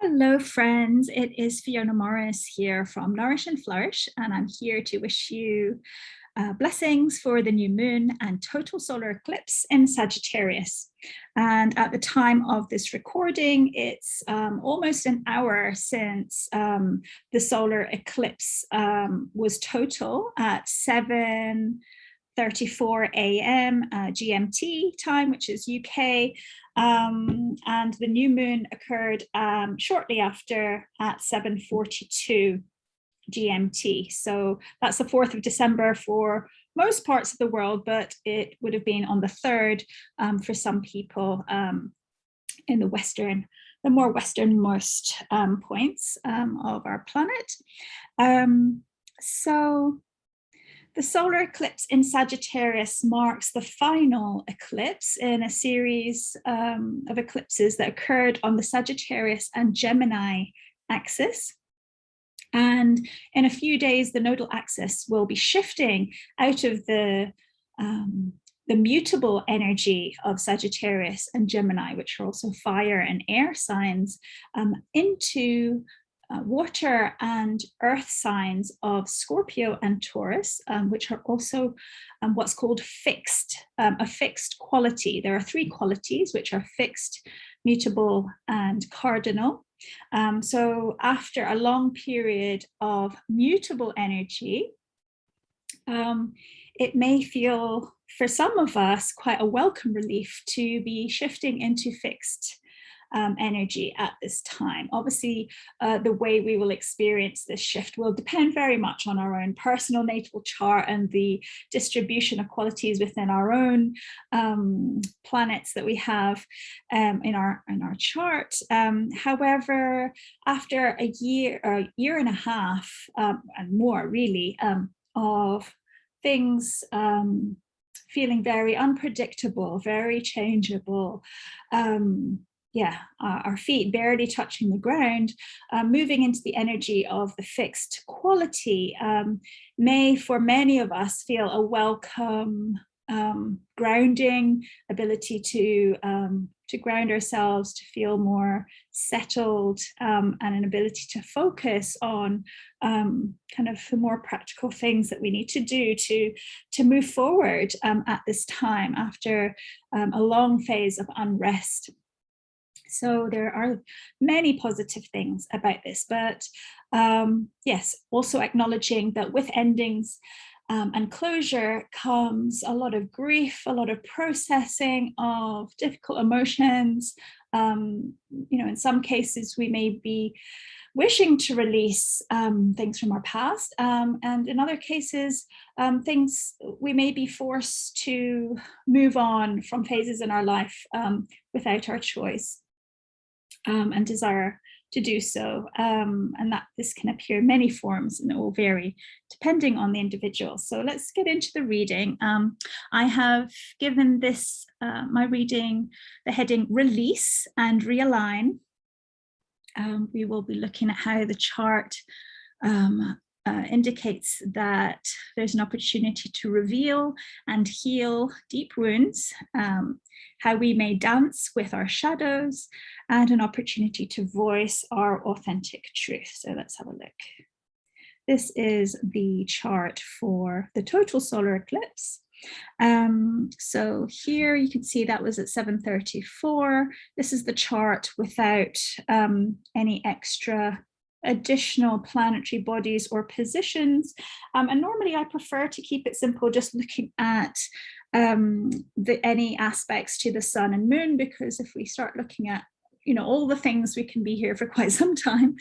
Hello, friends. It is Fiona Morris here from Nourish and Flourish, and I'm here to wish you blessings for the new moon and total solar eclipse in Sagittarius. And at the time of this recording, it's almost an hour since the solar eclipse was total at 7:34 a.m. GMT time, which is UK. And the new moon occurred shortly after at 7:42 GMT. So that's the 4th of December for most parts of the world, but it would have been on the 3rd for some people in the more westernmost points of our planet. So the solar eclipse in Sagittarius marks the final eclipse in a series of eclipses that occurred on the Sagittarius and Gemini axis. And in a few days, the nodal axis will be shifting out of the mutable energy of Sagittarius and Gemini, which are also fire and air signs, into water and earth signs of Scorpio and Taurus, which are also what's called fixed, a fixed quality. There are 3 qualities, which are fixed, mutable, and cardinal. So after a long period of mutable energy, it may feel for some of us quite a welcome relief to be shifting into fixed energy at this time. Obviously, the way we will experience this shift will depend very much on our own personal natal chart and the distribution of qualities within our own planets that we have in our chart. However, after a year and a half and more really of things feeling very unpredictable, very changeable, our feet barely touching the ground, moving into the energy of the fixed quality may, for many of us, feel a welcome grounding ability to ground ourselves, to feel more settled, and an ability to focus on kind of the more practical things that we need to do to move forward at this time after a long phase of unrest. So there are many positive things about this, but yes, also acknowledging that with endings and closure comes a lot of grief, a lot of processing of difficult emotions. In some cases, we may be wishing to release things from our past, and in other cases, things we may be forced to move on from phases in our life without our choice. And desire to do so, and that this can appear in many forms, and it will vary depending on the individual. So let's get into the reading. I have given this my reading the heading Release and Realign. We will be looking at how the chart indicates that there's an opportunity to reveal and heal deep wounds, how we may dance with our shadows, and an opportunity to voice our authentic truth. So let's have a look. This is the chart for the total solar eclipse. So here you can see that was at 7:34. This is the chart without any extra additional planetary bodies or positions, and normally I prefer to keep it simple, just looking at any aspects to the sun and moon, because if we start looking at all the things, we can be here for quite some time.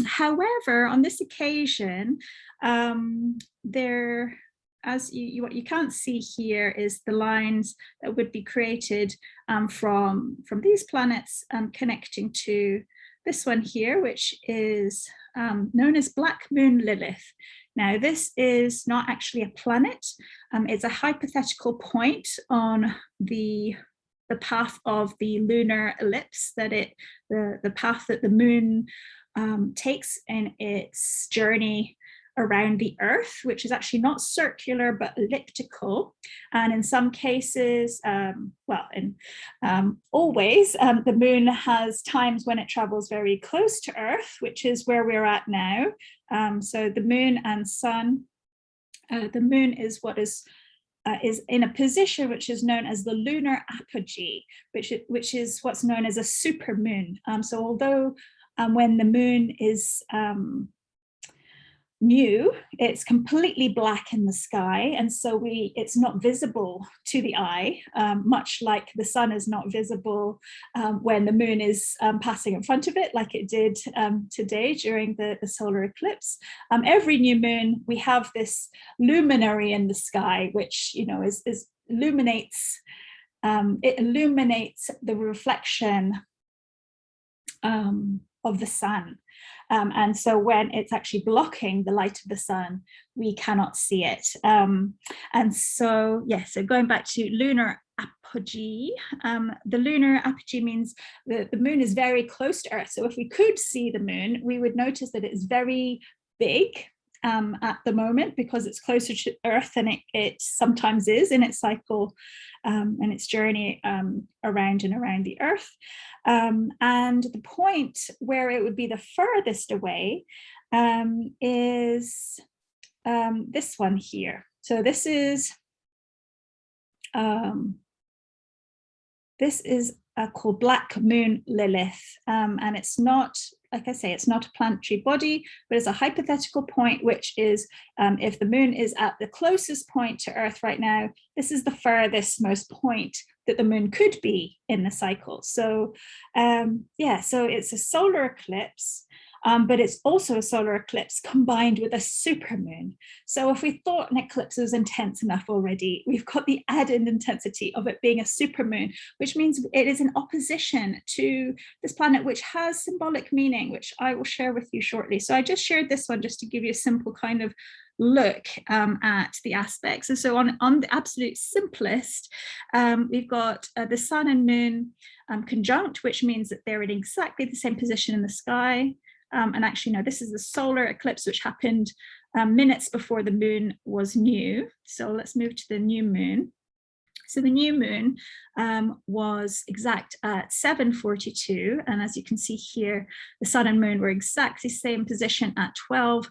However, on this occasion, what you can't see here is the lines that would be created from these planets connecting to this one here, which is known as Black Moon Lilith. Now, this is not actually a planet. It's a hypothetical point on the path of the lunar ellipse, the path that the moon takes in its journey around the Earth, which is actually not circular but elliptical. And in some cases, always, the moon has times when it travels very close to Earth, which is where we're at now. So the moon and sun, the moon is what is in a position which is known as the lunar apogee, which is what's known as a supermoon. So although when the moon is new, it's completely black in the sky, and so it's not visible to the eye, much like the sun is not visible when the moon is passing in front of it, like it did today during the solar eclipse. Every new moon, we have this luminary in the sky, which illuminates the reflection of the sun. And so when it's actually blocking the light of the sun, we cannot see it. And so, so going back to lunar apogee, the lunar apogee means the moon is very close to Earth. So if we could see the moon, we would notice that it's very big at the moment because it's closer to Earth than it sometimes is in its cycle and its journey around and around the Earth. And the point where it would be the furthest away is this one here. So this is called Black Moon Lilith, and it's not, like I say, it's not a planetary body, but it's a hypothetical point, which is if the moon is at the closest point to Earth right now, this is the furthest most point that the moon could be in the cycle. So so it's a solar eclipse, but it's also a solar eclipse combined with a supermoon. So if we thought an eclipse was intense enough already, we've got the added intensity of it being a supermoon, which means it is in opposition to this planet, which has symbolic meaning, which I will share with you shortly. So I just shared this one just to give you a simple kind of look at the aspects. And so on the absolute simplest, we've got the sun and moon conjunct, which means that they're in exactly the same position in the sky. And actually, no, this is the solar eclipse, which happened minutes before the moon was new. So let's move to the new moon. So the new moon was exact at 7:42. And as you can see here, the sun and moon were exactly the same position at 12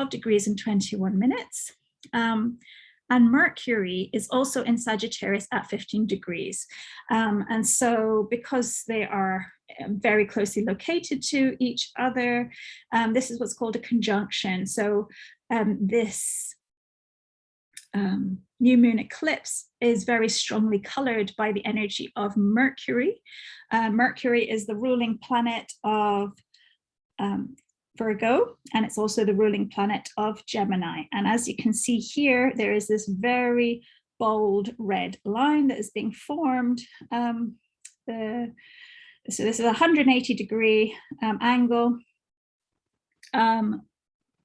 degrees and 21 minutes. And Mercury is also in Sagittarius at 15 degrees. And so because they are very closely located to each other, this is what's called a conjunction. So this new moon eclipse is very strongly colored by the energy of Mercury. Mercury is the ruling planet of Virgo, and it's also the ruling planet of Gemini. And as you can see here, there is this very bold red line that is being formed. So this is a 180-degree angle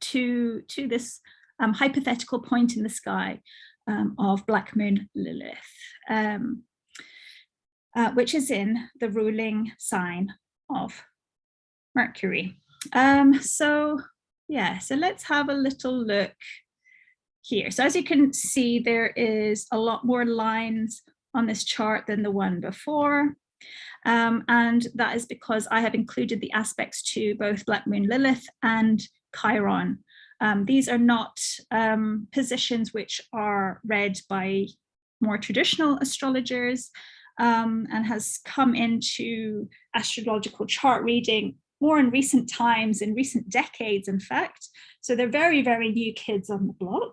to this hypothetical point in the sky of Black Moon Lilith, which is in the ruling sign of Mercury. So let's have a little look here. So as you can see, there is a lot more lines on this chart than the one before. And that is because I have included the aspects to both Black Moon Lilith and Chiron. These are not positions which are read by more traditional astrologers and has come into astrological chart reading more in recent times, in recent decades, in fact. So they're very, very new kids on the block.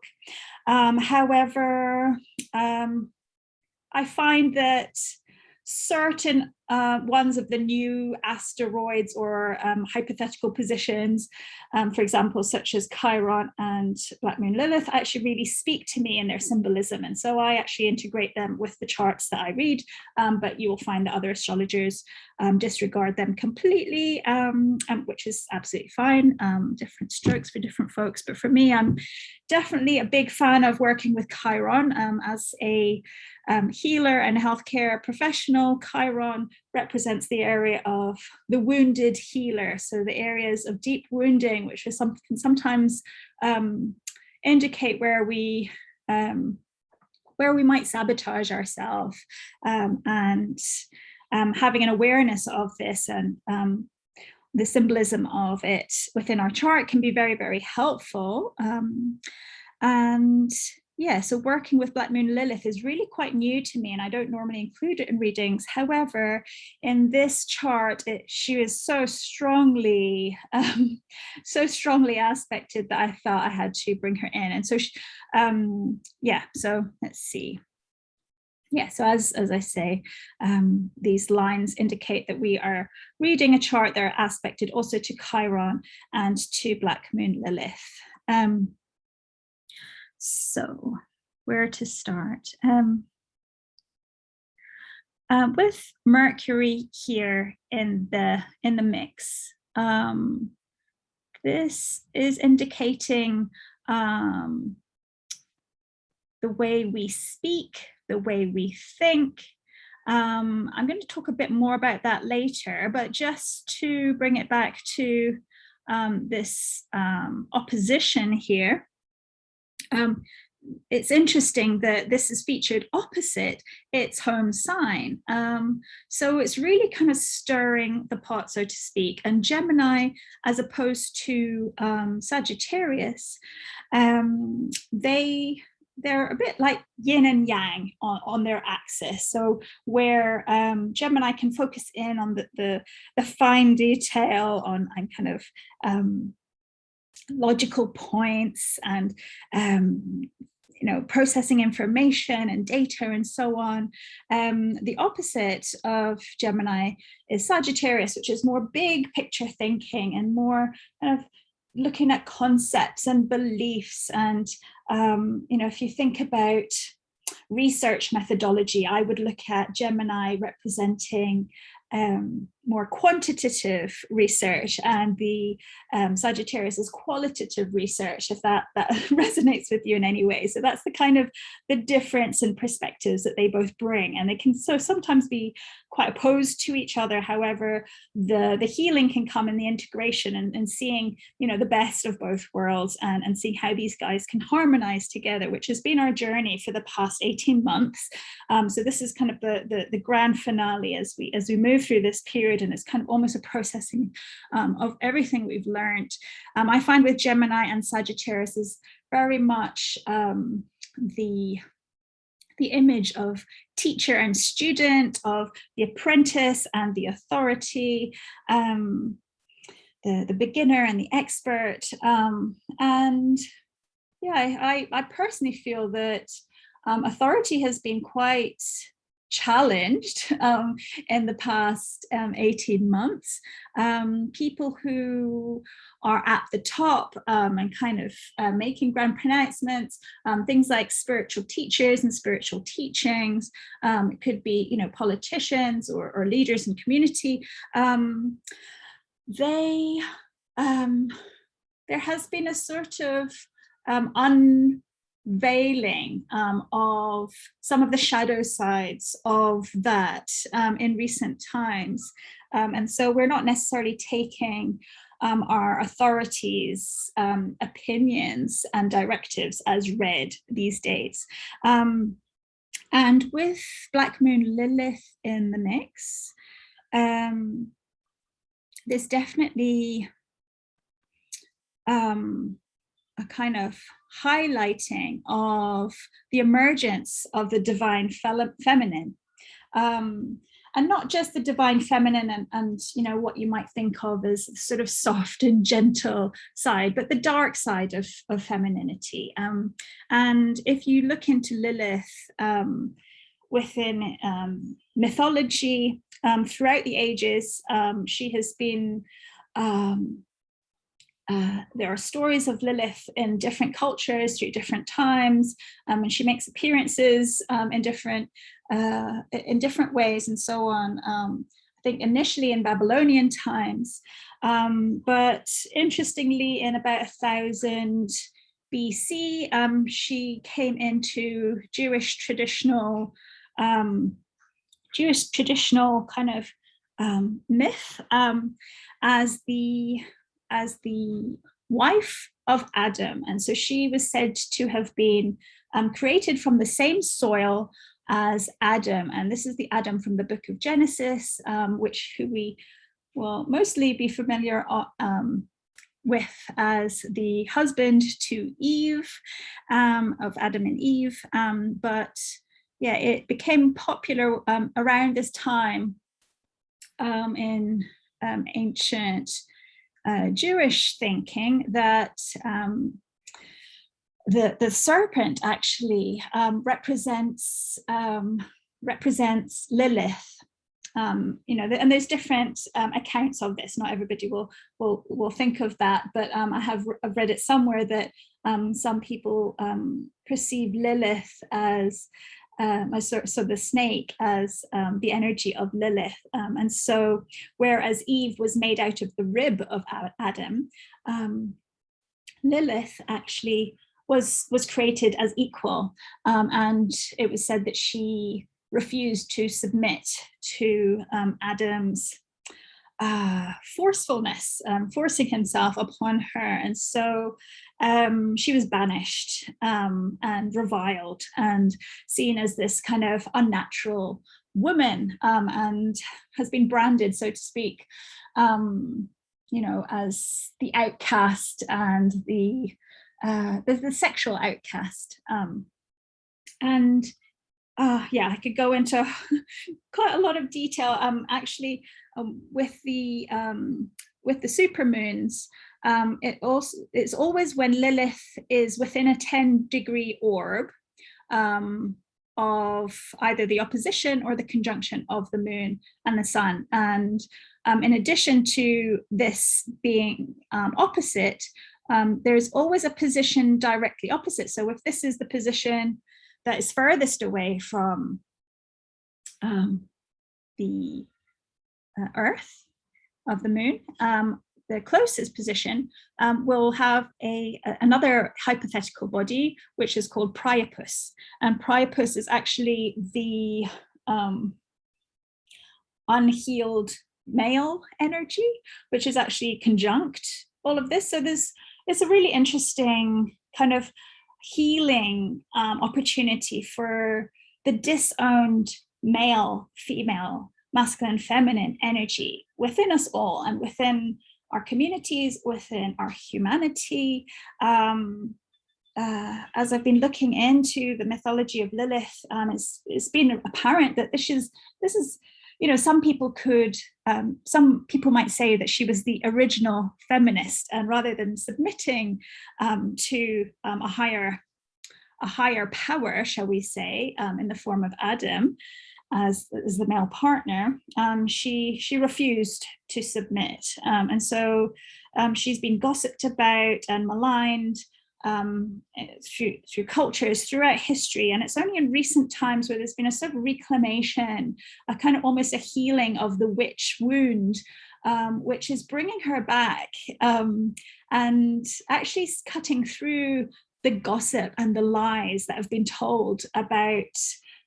However, I find that certain ones of the new asteroids or hypothetical positions, for example, such as Chiron and Black Moon Lilith, actually really speak to me in their symbolism. And so I actually integrate them with the charts that I read, but you will find that other astrologers disregard them completely, which is absolutely fine. Different strokes for different folks. But for me, I'm definitely a big fan of working with Chiron as a healer and healthcare professional. Chiron represents the area of the wounded healer. So the areas of deep wounding, which is can sometimes indicate where we might sabotage ourselves, and having an awareness of this and the symbolism of it within our chart can be very, very helpful. And yeah, so working with Black Moon Lilith is really quite new to me, and I don't normally include it in readings. However, in this chart, she is so strongly aspected that I felt I had to bring her in. And so, yeah, so let's see. Yeah, so as I say, these lines indicate that we are reading a chart that are aspected also to Chiron and to Black Moon Lilith. So where to start? With Mercury here in the mix, this is indicating the way we speak, the way we think. I'm going to talk a bit more about that later, but just to bring it back to this opposition here. It's interesting that this is featured opposite its home sign. So it's really kind of stirring the pot, so to speak. And Gemini, as opposed to Sagittarius, they're a bit like yin and yang on their axis. So where Gemini can focus in on the fine detail, on kind of logical points and processing information and data and so on. The opposite of Gemini is Sagittarius, which is more big picture thinking and more kind of looking at concepts and beliefs. And if you think about research methodology, I would look at Gemini representing more quantitative research, and the Sagittarius is qualitative research, if that resonates with you in any way. So that's the kind of the difference in perspectives that they both bring, and they can so sometimes be quite opposed to each other. However, the healing can come in the integration and seeing the best of both worlds, and seeing how these guys can harmonize together, which has been our journey for the past 18 months. So this is kind of the grand finale as we move through this period, and it's kind of almost a processing of everything we've learned. I find with Gemini and Sagittarius is very much the image of teacher and student, of the apprentice and the authority, the beginner and the expert. And yeah, I personally feel that authority has been quite challenged in the past 18 months. People who are at the top and kind of making grand pronouncements, things like spiritual teachers and spiritual teachings. It could be, politicians or leaders in community. There has been a sort of unveiling of some of the shadow sides of that in recent times. And so we're not necessarily taking our authorities' opinions and directives as read these days. And with Black Moon Lilith in the mix, there's definitely a kind of highlighting of the emergence of the divine feminine, and not just the divine feminine and what you might think of as sort of soft and gentle side, but the dark side of femininity. And if you look into Lilith within mythology throughout the ages, she has been there are stories of Lilith in different cultures through different times, and she makes appearances in different ways and so on. I think initially in Babylonian times, but interestingly, in about 1000 BC, she came into Jewish traditional Jewish traditional kind of myth as the wife of Adam. And so she was said to have been created from the same soil as Adam. And this is the Adam from the book of Genesis, who we will mostly be familiar with as the husband to Eve, of Adam and Eve. But yeah, it became popular around this time in ancient Jewish thinking that the serpent actually represents Lilith. And there's different accounts of this. Not everybody will think of that, but I've read it somewhere that some people perceive Lilith as the snake as the energy of Lilith, and so whereas Eve was made out of the rib of Adam, Lilith actually was created as equal, and it was said that she refused to submit to Adam's forcefulness, forcing himself upon her. And so she was banished and reviled and seen as this kind of unnatural woman, and has been branded, so to speak, as the outcast and the sexual outcast. I could go into quite a lot of detail. With the supermoons, it's always when Lilith is within a 10-degree orb of either the opposition or the conjunction of the moon and the sun. And in addition to this being opposite, there's always a position directly opposite. So if this is the position that is furthest away from the Earth of the moon, the closest position will have another hypothetical body, which is called Priapus. And Priapus is actually the unhealed male energy, which is actually conjunct all of this. So it's a really interesting kind of healing opportunity for the disowned male, female, masculine, feminine energy within us all and within our communities, within our humanity. As I've been looking into the mythology of Lilith, it's been apparent that this is, some people might say that she was the original feminist, and rather than submitting to a higher power, shall we say, in the form of Adam as the male partner, she refused to submit, and so she's been gossiped about and maligned through cultures throughout history. And it's only in recent times where there's been a sort of reclamation, a kind of almost a healing of the witch wound, which is bringing her back and actually cutting through the gossip and the lies that have been told about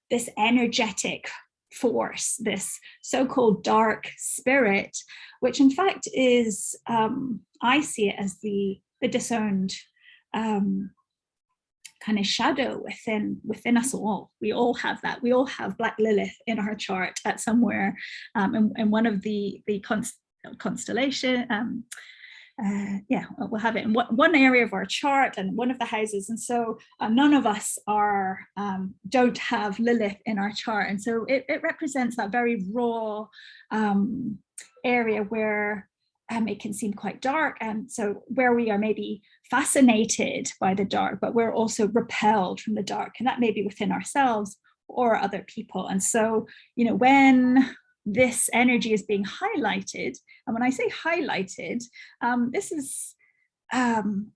this energetic force, this so-called dark spirit, which in fact is, I see it as the disowned kind of shadow within us all. We all have that. We all have Black Lilith in our chart at somewhere in one of the constellation. We'll have it in one area of our chart and one of the houses, and so none of us don't have Lilith in our chart, and so it represents that very raw area where it can seem quite dark, and so where we are maybe fascinated by the dark, but we're also repelled from the dark, and that may be within ourselves or other people. And so, when this energy is being highlighted, and when I say highlighted, this is the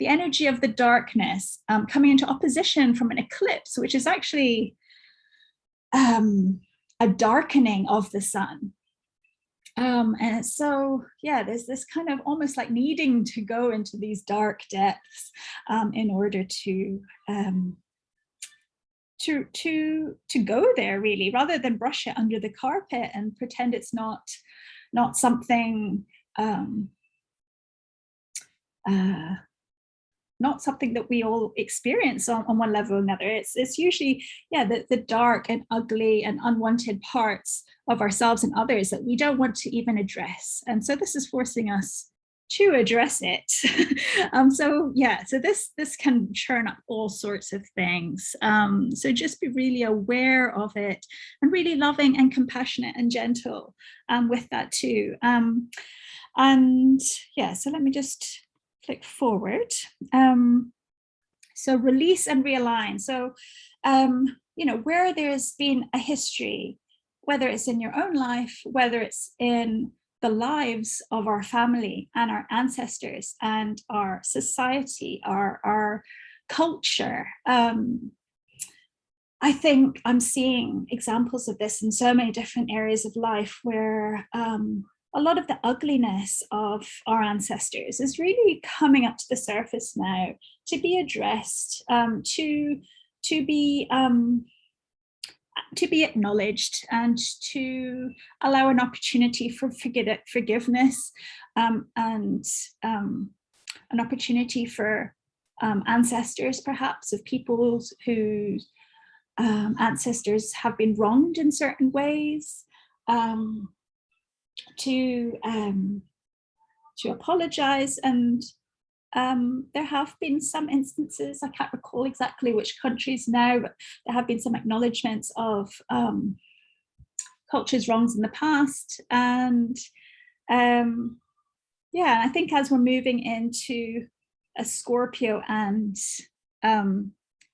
energy of the darkness coming into opposition from an eclipse, which is actually a darkening of the sun. And so, there's this kind of almost like needing to go into these dark depths in order to go there, really, rather than brush it under the carpet and pretend it's not something not something that we all experience on one level or another. It's usually, yeah, the dark and ugly and unwanted parts of ourselves and others that we don't want to even address. And so this is forcing us to address it. So yeah, so this can churn up all sorts of things. So just be really aware of it and really loving and compassionate and gentle with that too. And yeah, so let me just click forward. So release and realign. So, you know, where there's been a history, whether it's in your own life, whether it's in the lives of our family and our ancestors and our society, our culture. I think I'm seeing examples of this in so many different areas of life where a lot of the ugliness of our ancestors is really coming up to the surface now to be addressed, to be acknowledged, and to allow an opportunity for forgiveness, and an opportunity for ancestors, perhaps, of people whose ancestors have been wronged in certain ways, to apologize. And there have been some instances, I can't recall exactly which countries now, but there have been some acknowledgements of culture's wrongs in the past. And yeah, I think as we're moving into a Scorpio and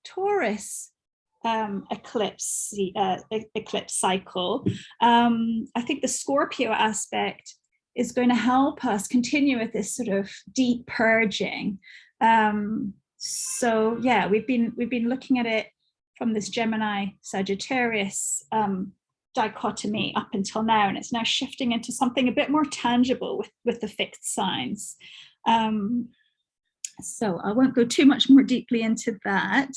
Taurus eclipse cycle, I think the Scorpio aspect is going to help us continue with this sort of deep purging. So yeah, we've been looking at it from this Gemini Sagittarius dichotomy up until now, and it's now shifting into something a bit more tangible with the fixed signs. So I won't go too much more deeply into that,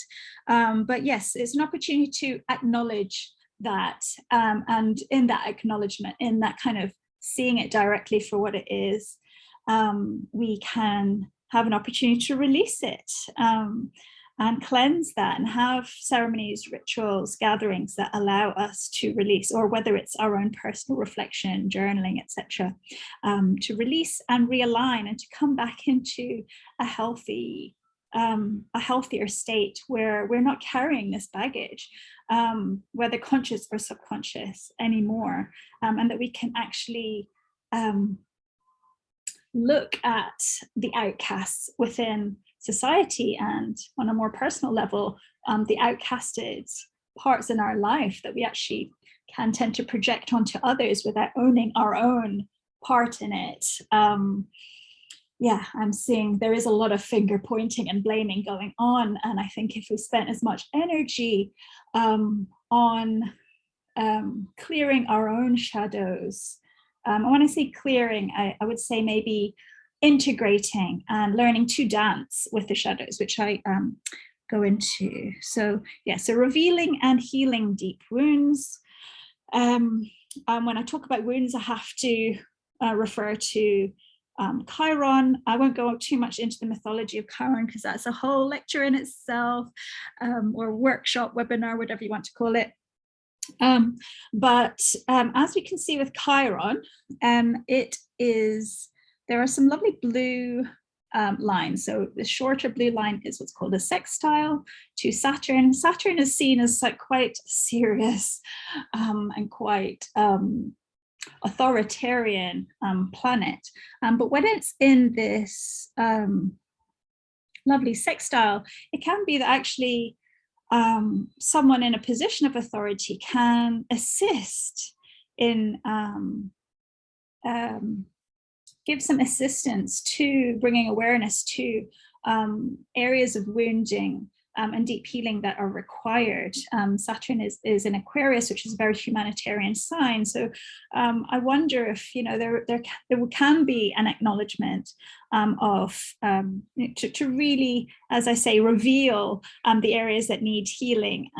but yes, it's an opportunity to acknowledge that, and in that acknowledgement, in that kind of seeing it directly for what it is, we can have an opportunity to release it, and cleanse that, and have ceremonies, rituals, gatherings that allow us to release, or whether it's our own personal reflection, journaling, etc., to release and realign, and to come back into a healthier state where we're not carrying this baggage, whether conscious or subconscious anymore, and that we can actually look at the outcasts within society, and on a more personal level, the outcasted parts in our life that we actually can tend to project onto others without owning our own part in it. Yeah, I'm seeing there is a lot of finger pointing and blaming going on, and I think if we spent as much energy on clearing our own shadows, when I say clearing, I would say maybe integrating and learning to dance with the shadows, which I go into. So yeah, so revealing and healing deep wounds. When I talk about wounds, I have to refer to Chiron. I won't go too much into the mythology of Chiron because that's a whole lecture in itself, or workshop, webinar, whatever you want to call it. But as we can see with Chiron, there are some lovely blue lines. So the shorter blue line is what's called a sextile to Saturn. Saturn is seen as like quite serious and quite authoritarian planet. But when it's in this lovely sextile, it can be that actually someone in a position of authority can assist in give some assistance to bringing awareness to areas of wounding and deep healing that are required. Saturn is in Aquarius, which is a very humanitarian sign. So I wonder if, you know, there can be an acknowledgement of to really, as I say, reveal the areas that need healing,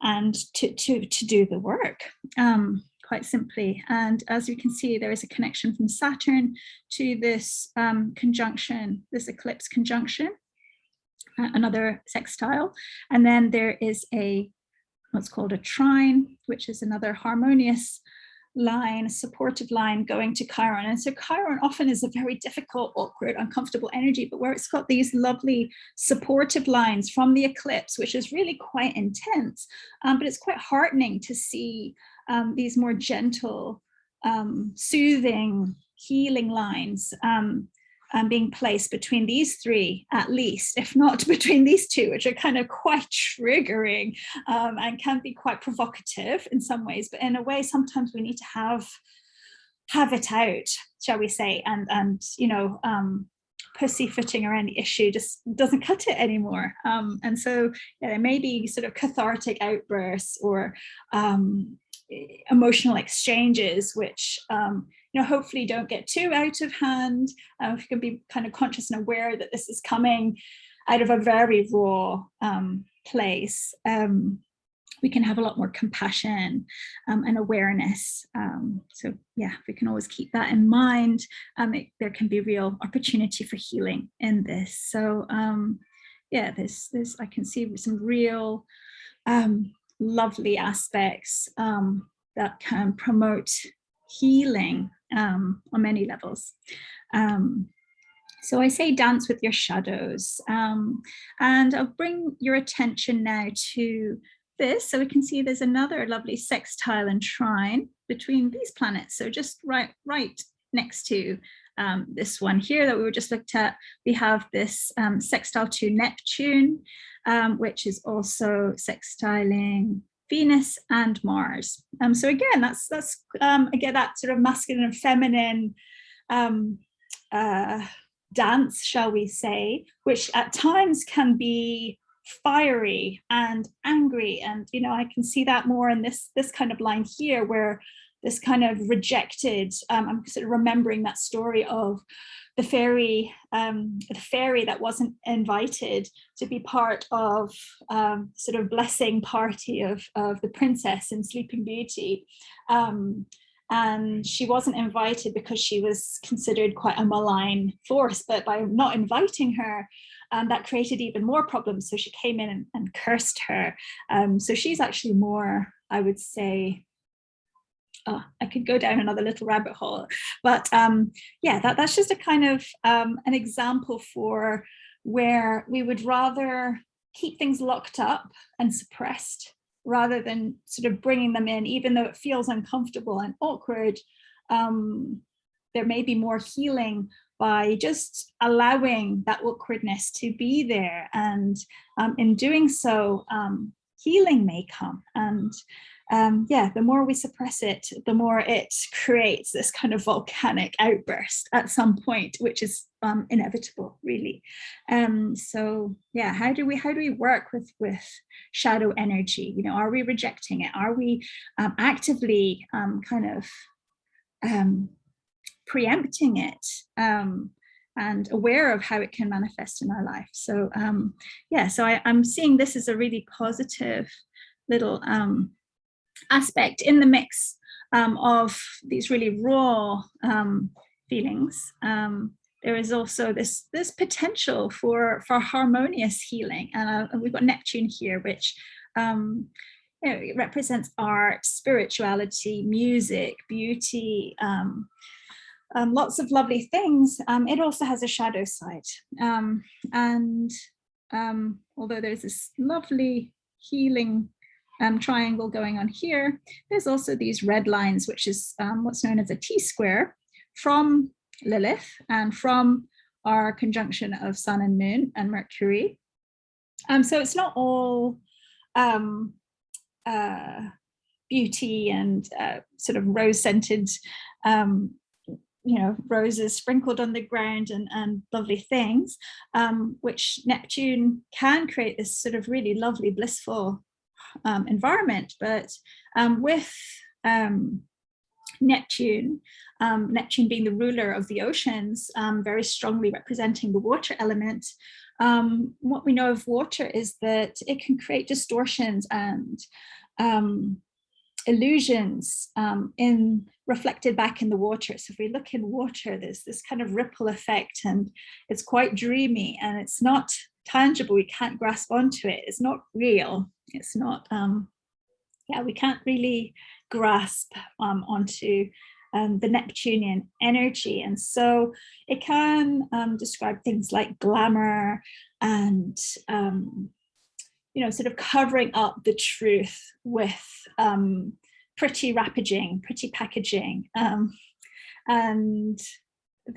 and to do the work. Quite simply. And as you can see, there is a connection from Saturn to this conjunction, this eclipse conjunction, another sextile. And then there is what's called a trine, which is another harmonious line, a supportive line going to Chiron. And so Chiron often is a very difficult, awkward, uncomfortable energy, but where it's got these lovely supportive lines from the eclipse, which is really quite intense, but it's quite heartening to see these more gentle, soothing, healing lines being placed between these three, at least, if not between these two, which are kind of quite triggering and can be quite provocative in some ways. But in a way, sometimes we need to have it out, shall we say, and you know, pussyfooting around the issue just doesn't cut it anymore. And so yeah, there may be sort of cathartic outbursts or emotional exchanges, which you know, hopefully don't get too out of hand. If you can be kind of conscious and aware that this is coming out of a very raw place, we can have a lot more compassion and awareness. So yeah, we can always keep that in mind. There can be real opportunity for healing in this. So yeah, there's I can see some real lovely aspects that can promote healing on many levels. So I say dance with your shadows, and I'll bring your attention now to this. So we can see there's another lovely sextile and trine between these planets. So just right next to this one here that we were just looked at, we have this sextile to Neptune, which is also sextiling Venus and Mars. So again, that's again that sort of masculine and feminine dance, shall we say, which at times can be fiery and angry. And you know, I can see that more in this kind of line here, where this kind of rejected, I'm sort of remembering that story of the fairy that wasn't invited to be part of sort of blessing party of the princess in Sleeping Beauty. And she wasn't invited because she was considered quite a malign force, but by not inviting her, that created even more problems. So she came in and cursed her. So she's actually more, I would say, I could go down another little rabbit hole, but yeah, that's just a kind of an example for where we would rather keep things locked up and suppressed rather than sort of bringing them in, even though it feels uncomfortable and awkward. There may be more healing by just allowing that awkwardness to be there, and in doing so, healing may come. And yeah, the more we suppress it, the more it creates this kind of volcanic outburst at some point, which is inevitable, really. So yeah, how do we work with shadow energy? You know, are we rejecting it? Are we actively kind of preempting it and aware of how it can manifest in our life? So yeah, so I'm seeing this as a really positive little aspect in the mix of these really raw feelings. There is also this potential for harmonious healing, and we've got Neptune here, which you know, it represents art, spirituality, music, beauty, lots of lovely things. It also has a shadow side, and although there's this lovely healing triangle going on here, there's also these red lines, which is what's known as a T-square from Lilith and from our conjunction of Sun and Moon and Mercury. So it's not all beauty and sort of rose-scented roses sprinkled on the ground and lovely things, which Neptune can create this sort of really lovely, blissful environment. But with Neptune being the ruler of the oceans, very strongly representing the water element, what we know of water is that it can create distortions and illusions reflected back in the water. So if we look in water, there's this kind of ripple effect, and it's quite dreamy, and it's not tangible. We can't grasp onto it. It's not real. It's not, we can't really grasp onto the Neptunian energy. And so it can describe things like glamour and sort of covering up the truth with pretty packaging. And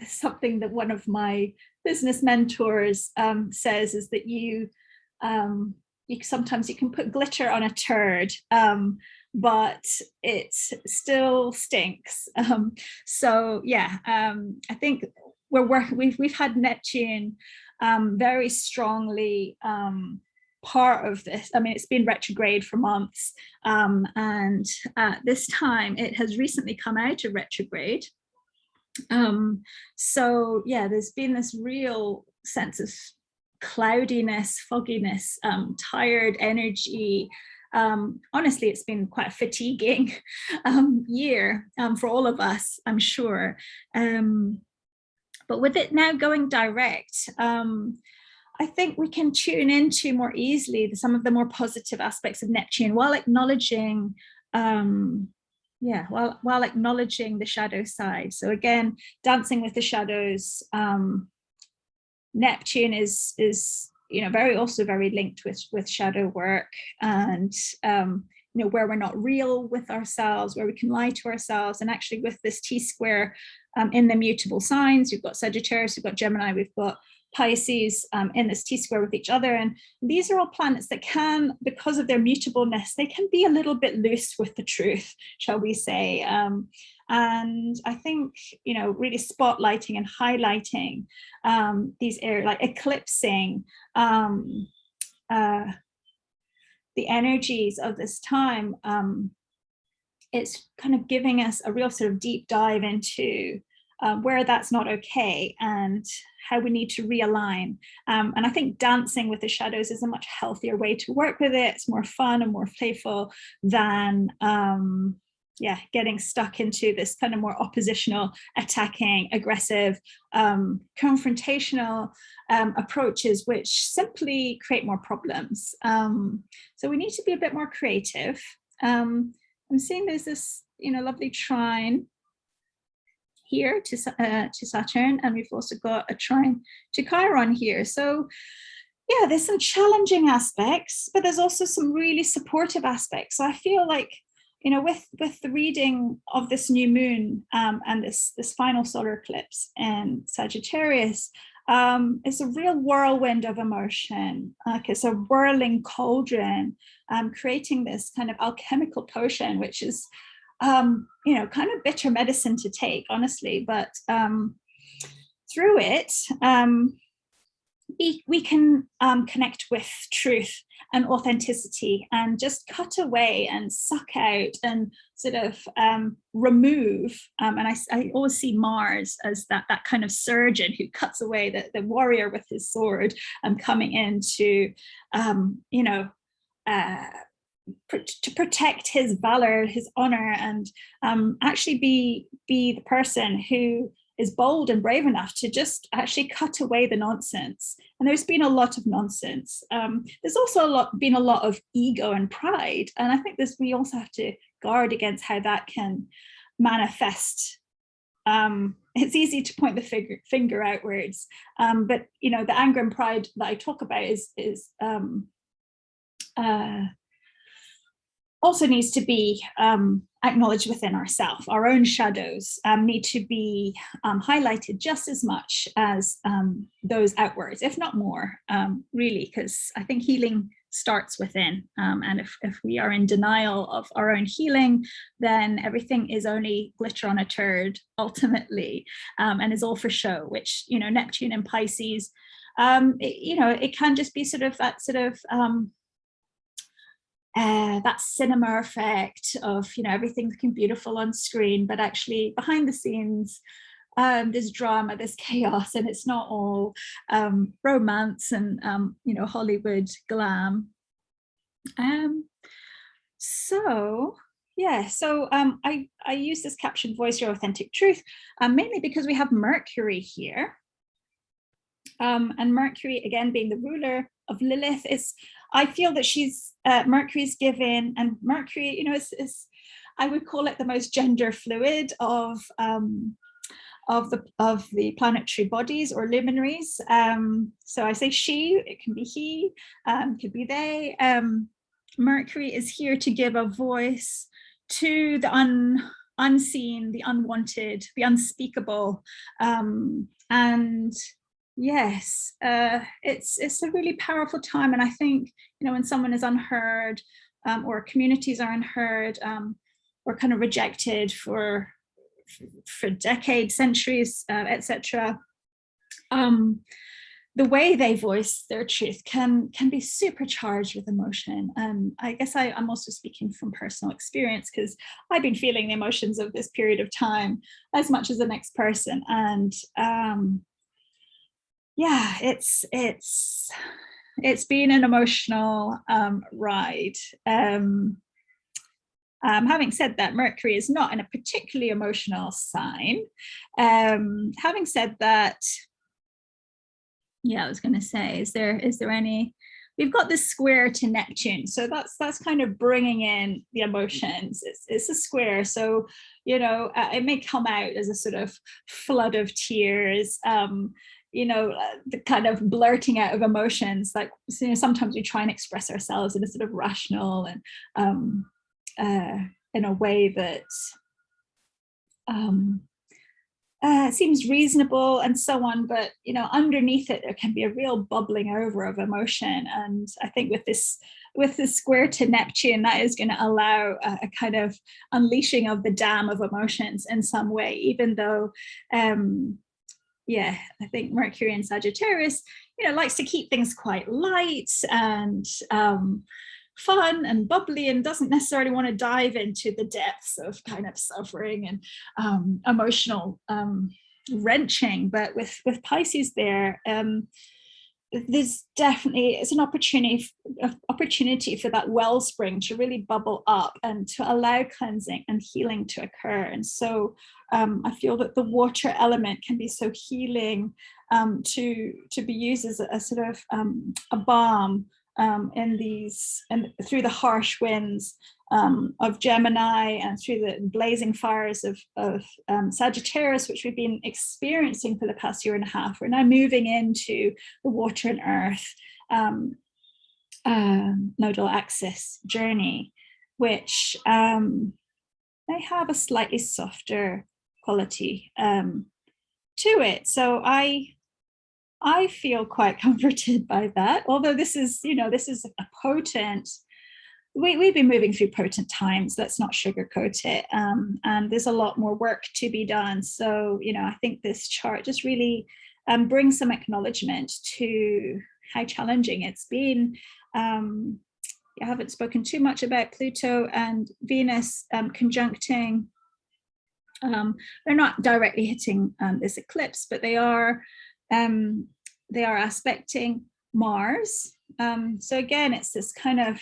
something that one of my business mentors says is that you sometimes you can put glitter on a turd, but it still stinks. So yeah, I think we've had Neptune very strongly part of this. I mean, it's been retrograde for months, and at this time it has recently come out of retrograde. So yeah, there's been this real sense of cloudiness, fogginess, tired energy. Honestly, it's been quite a fatiguing year for all of us, I'm sure. But with it now going direct, I think we can tune into more easily some of the more positive aspects of Neptune while acknowledging, while acknowledging the shadow side. So again, dancing with the shadows. Neptune is very linked with shadow work, and where we're not real with ourselves, where we can lie to ourselves. And actually with this T-square in the mutable signs, we've got Sagittarius, we've got Gemini, we've got Pisces in this T-square with each other. And these are all planets that can, because of their mutableness, they can be a little bit loose with the truth, shall we say. And I think, really spotlighting and highlighting these areas, like eclipsing the energies of this time. It's kind of giving us a real sort of deep dive into where that's not okay and how we need to realign. And I think dancing with the shadows is a much healthier way to work with it. It's more fun and more playful than getting stuck into this kind of more oppositional, attacking, aggressive, confrontational approaches, which simply create more problems. So we need to be a bit more creative. I'm seeing there's this, lovely trine here to Saturn, and we've also got a trine to Chiron here. So yeah, there's some challenging aspects, but there's also some really supportive aspects. So I feel like, with the reading of this new moon and this final solar eclipse in Sagittarius, it's a real whirlwind of emotion. Like it's a whirling cauldron, creating this kind of alchemical potion, which is kind of bitter medicine to take, honestly. But through it, we can connect with truth and authenticity and just cut away and suck out and sort of remove. And I always see Mars as that kind of surgeon who cuts away the warrior with his sword, coming in to, to protect his valor, his honor, and actually be the person who is bold and brave enough to just actually cut away the nonsense. And there's been a lot of nonsense. There's also been a lot of ego and pride. And I think we also have to guard against how that can manifest. It's easy to point the finger outwards, but the anger and pride that I talk about is also needs to be acknowledged within ourselves. Our own shadows need to be highlighted just as much as those outwards, if not more, really, because I think healing starts within. And if we are in denial of our own healing, then everything is only glitter on a turd ultimately, and is all for show, which, you know, Neptune in Pisces, it can just be sort of that that cinema effect of, you know, everything looking beautiful on screen, but actually behind the scenes, there's drama, there's chaos, and it's not all romance and you know, Hollywood glam. So I use this caption, voice your authentic truth, mainly because we have Mercury here. And Mercury, again, being the ruler of Lilith, is, I feel that she's, Mercury's given, and Mercury, you know, is I would call it the most gender fluid of the planetary bodies or luminaries. So I say she, it can be he, could be they. Mercury is here to give a voice to the unseen, the unwanted, the unspeakable, and yes, it's a really powerful time. And I think, you know, when someone is unheard, or communities are unheard, or kind of rejected for decades, centuries, etc., the way they voice their truth can be supercharged with emotion. And I guess I'm also speaking from personal experience, because I've been feeling the emotions of this period of time as much as the next person. And yeah, it's been an emotional ride. Having said that, Mercury is not in a particularly emotional sign. Having said that, yeah, I was going to say, is there any? We've got this square to Neptune, so that's kind of bringing in the emotions. It's a square, so, you know, it may come out as a sort of flood of tears. You know, the kind of blurting out of emotions, like, you know, sometimes we try and express ourselves in a sort of rational and in a way that seems reasonable and so on, but, you know, underneath it there can be a real bubbling over of emotion. And I think with this square to Neptune, that is going to allow a kind of unleashing of the dam of emotions in some way, even though yeah, I think Mercury in Sagittarius, you know, likes to keep things quite light and fun and bubbly, and doesn't necessarily want to dive into the depths of kind of suffering and emotional wrenching. But with Pisces there, there's definitely, it's an opportunity for that wellspring to really bubble up and to allow cleansing and healing to occur. And so I feel that the water element can be so healing, to be used as a sort of a balm in these, and through the harsh winds of Gemini and through the blazing fires of Sagittarius, which we've been experiencing for the past year and a half. We're now moving into the water and earth nodal axis journey, which may have a slightly softer quality to it. So I feel quite comforted by that, although this is, you know, this is a potent, we've been moving through potent times, let's not sugarcoat it, and there's a lot more work to be done. So, you know, I think this chart just really brings some acknowledgement to how challenging it's been. I haven't spoken too much about Pluto and Venus conjuncting. They're not directly hitting this eclipse, but they are aspecting Mars. So again, it's this kind of,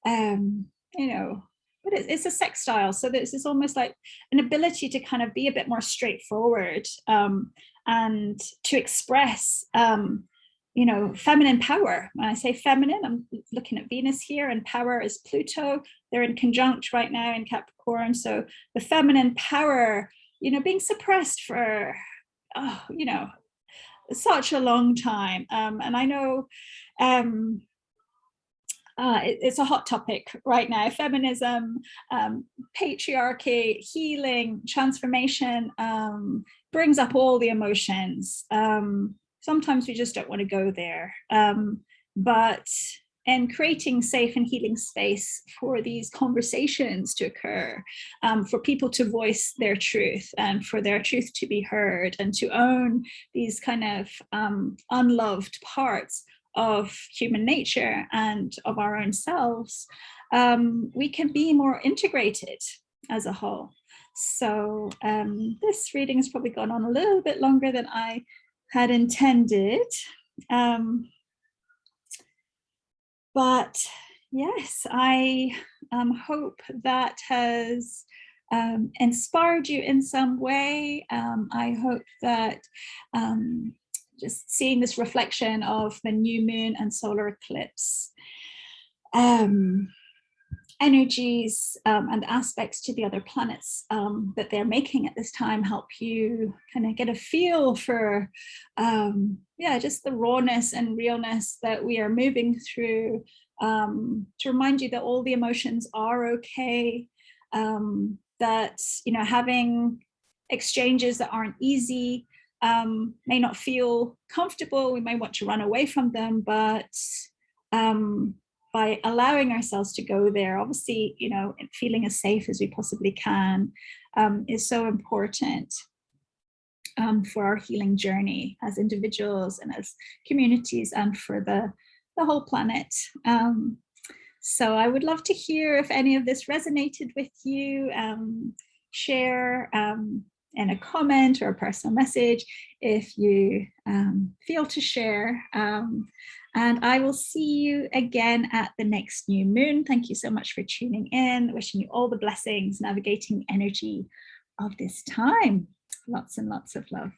you know, but it's a sextile. So this is almost like an ability to kind of be a bit more straightforward, and to express, you know, feminine power. When I say feminine, I'm looking at Venus here, and power is Pluto. They're in conjunct right now in Capricorn. So the feminine power, you know, being suppressed for, you know, such a long time. And I know it's a hot topic right now. Feminism, patriarchy, healing, transformation, brings up all the emotions. Sometimes we just don't want to go there. But and creating safe and healing space for these conversations to occur, for people to voice their truth and for their truth to be heard, and to own these kind of unloved parts of human nature and of our own selves, we can be more integrated as a whole. So this reading has probably gone on a little bit longer than I had intended. But yes, I hope that has inspired you in some way. I hope that just seeing this reflection of the new moon and solar eclipse energies and aspects to the other planets that they're making at this time help you kind of get a feel for just the rawness and realness that we are moving through, to remind you that all the emotions are okay, that having exchanges that aren't easy may not feel comfortable, we may want to run away from them, but by allowing ourselves to go there, obviously, feeling as safe as we possibly can is so important for our healing journey as individuals and as communities, and for the whole planet. So I would love to hear if any of this resonated with you. Share in a comment or a personal message if you feel to share. And I will see you again at the next new moon. Thank you so much for tuning in. Wishing you all the blessings, navigating the energy of this time. Lots and lots of love.